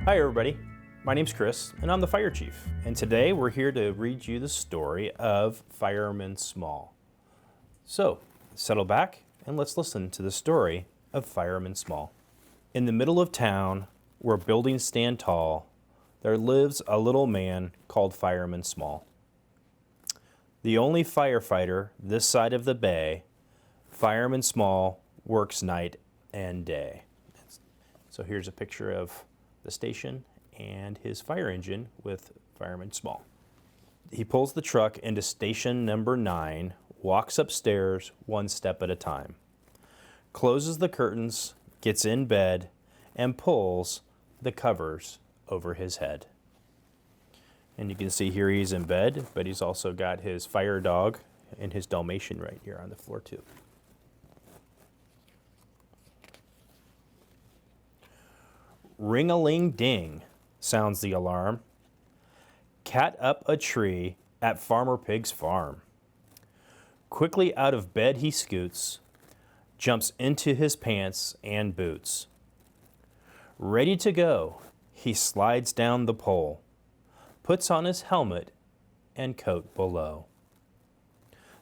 Hi everybody, my name's Chris and I'm the fire chief, and today we're here to read you the story of Fireman Small. So settle back and let's listen to the story of Fireman Small. In the middle of town, where buildings stand tall, there lives a little man called Fireman Small. The only firefighter this side of the bay, Fireman Small works night and day. So here's a picture of the station and his fire engine with Fireman Small. He pulls the truck into station number 9, walks upstairs one step at a time, closes the curtains, gets in bed, and pulls the covers over his head. And you can see here he's in bed, but he's also got his fire dog and his Dalmatian right here on the floor too. Ring-a-ling-ding, sounds the alarm. Cat up a tree at Farmer Pig's farm. Quickly out of bed he scoots, jumps into his pants and boots. Ready to go, he slides down the pole, puts on his helmet and coat below.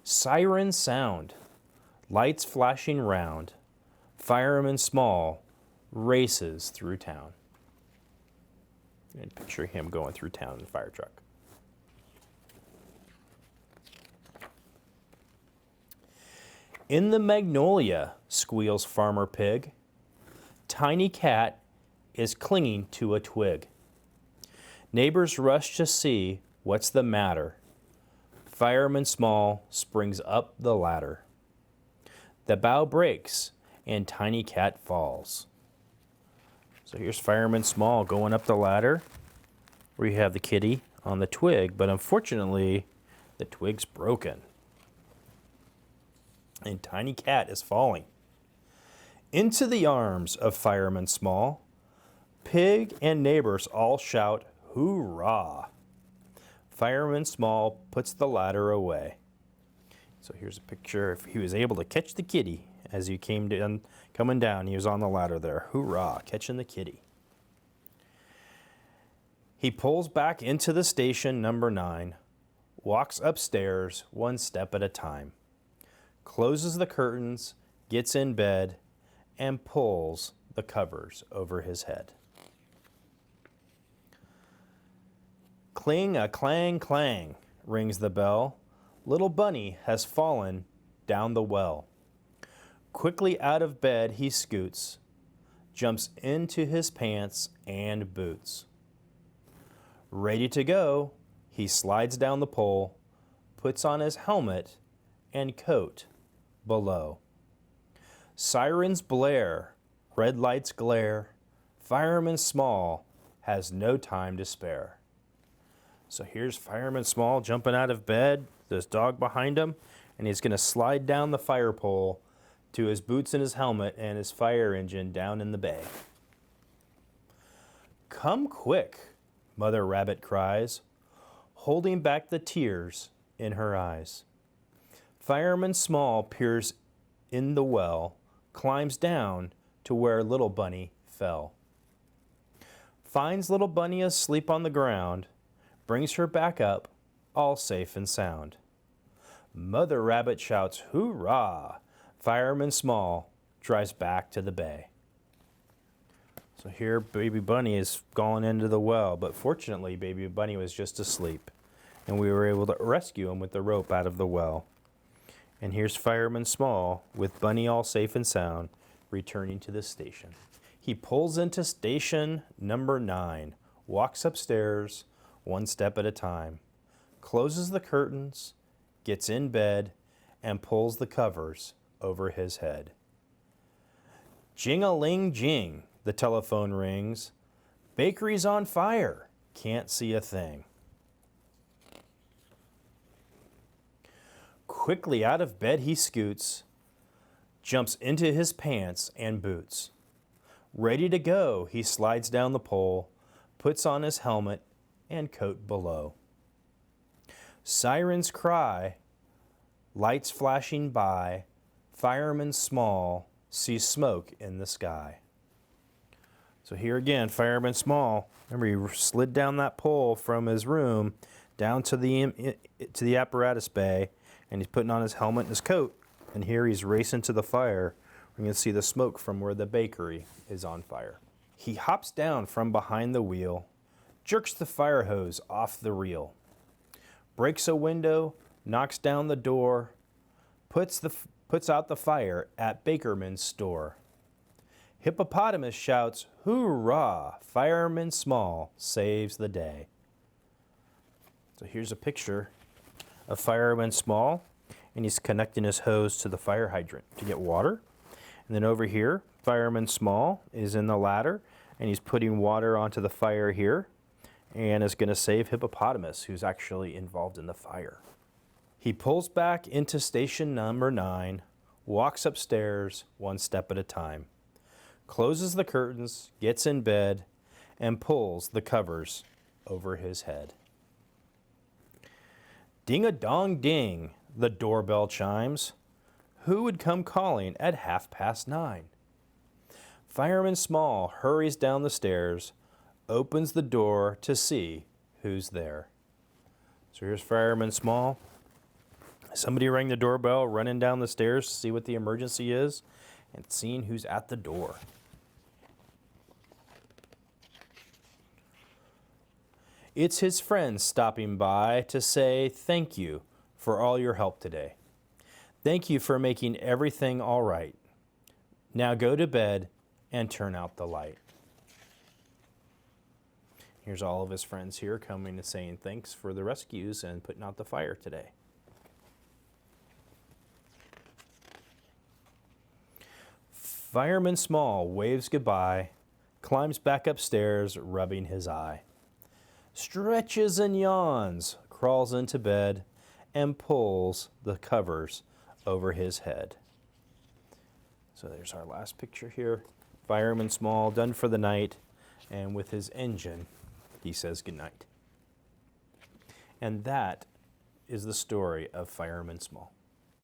Sirens sound, lights flashing round, Fireman Small races through town. And picture him going through town in a fire truck. In the magnolia, squeals Farmer Pig. Tiny cat is clinging to a twig. Neighbors rush to see what's the matter. Fireman Small springs up the ladder. The bough breaks and Tiny Cat falls. So here's Fireman Small going up the ladder where you have the kitty on the twig, but unfortunately the twig's broken. And Tiny Cat is falling. Into the arms of Fireman Small, Pig and neighbors all shout, "Hoorah!" Fireman Small puts the ladder away. So here's a picture if he was able to catch the kitty as he coming down. He was on the ladder there. Hoorah, catching the kitty. He pulls back into the station number 9, walks upstairs one step at a time, closes the curtains, gets in bed, and pulls the covers over his head. Cling-a-clang-clang, rings the bell. Little Bunny has fallen down the well. Quickly out of bed he scoots, jumps into his pants and boots. Ready to go, he slides down the pole, puts on his helmet and coat below. Sirens blare, red lights glare, Fireman Small has no time to spare. So here's Fireman Small jumping out of bed, this dog behind him, and he's going to slide down the fire pole to his boots and his helmet and his fire engine down in the bay. Come quick, Mother Rabbit cries, holding back the tears in her eyes. Fireman Small peers in the well, climbs down to where Little Bunny fell. Finds Little Bunny asleep on the ground, brings her back up, all safe and sound. Mother Rabbit shouts, "Hoorah!" Fireman Small drives back to the bay. So here Baby Bunny is gone into the well, but fortunately Baby Bunny was just asleep, and we were able to rescue him with the rope out of the well. And here's Fireman Small with Bunny all safe and sound, returning to the station. He pulls into station number 9, walks upstairs one step at a time, closes the curtains, gets in bed, and pulls the covers over his head. Jing-a-ling-jing, the telephone rings. Bakery's on fire, can't see a thing. Quickly out of bed he scoots, jumps into his pants and boots. Ready to go, he slides down the pole, puts on his helmet and coat below. Sirens cry, lights flashing by, Fireman Small sees smoke in the sky. So here again, Fireman Small. Remember, he slid down that pole from his room down to the apparatus bay, and he's putting on his helmet and his coat. And here he's racing to the fire. We're going to see the smoke from where the bakery is on fire. He hops down from behind the wheel, jerks the fire hose off the reel, breaks a window, knocks down the door, puts out the fire at Bakerman's store. Hippopotamus shouts, "Hoorah! Fireman Small saves the day." So here's a picture of Fireman Small, and he's connecting his hose to the fire hydrant to get water. And then over here, Fireman Small is in the ladder, and he's putting water onto the fire here, and is going to save Hippopotamus, who's actually involved in the fire. He pulls back into station number 9, walks upstairs one step at a time, closes the curtains, gets in bed, and pulls the covers over his head. Ding-a-dong-ding, the doorbell chimes. Who would come calling at 9:30? Fireman Small hurries down the stairs, opens the door to see who's there. So here's Fireman Small. Somebody rang the doorbell, running down the stairs to see what the emergency is, and seeing who's at the door. It's his friends stopping by to say thank you for all your help today. Thank you for making everything all right. Now go to bed and turn out the light. Here's all of his friends here coming and saying thanks for the rescues and putting out the fire today. Fireman Small waves goodbye, climbs back upstairs, rubbing his eye, stretches and yawns, crawls into bed, and pulls the covers over his head. So there's our last picture here. Fireman Small done for the night, and with his engine, he says goodnight. And that is the story of Fireman Small.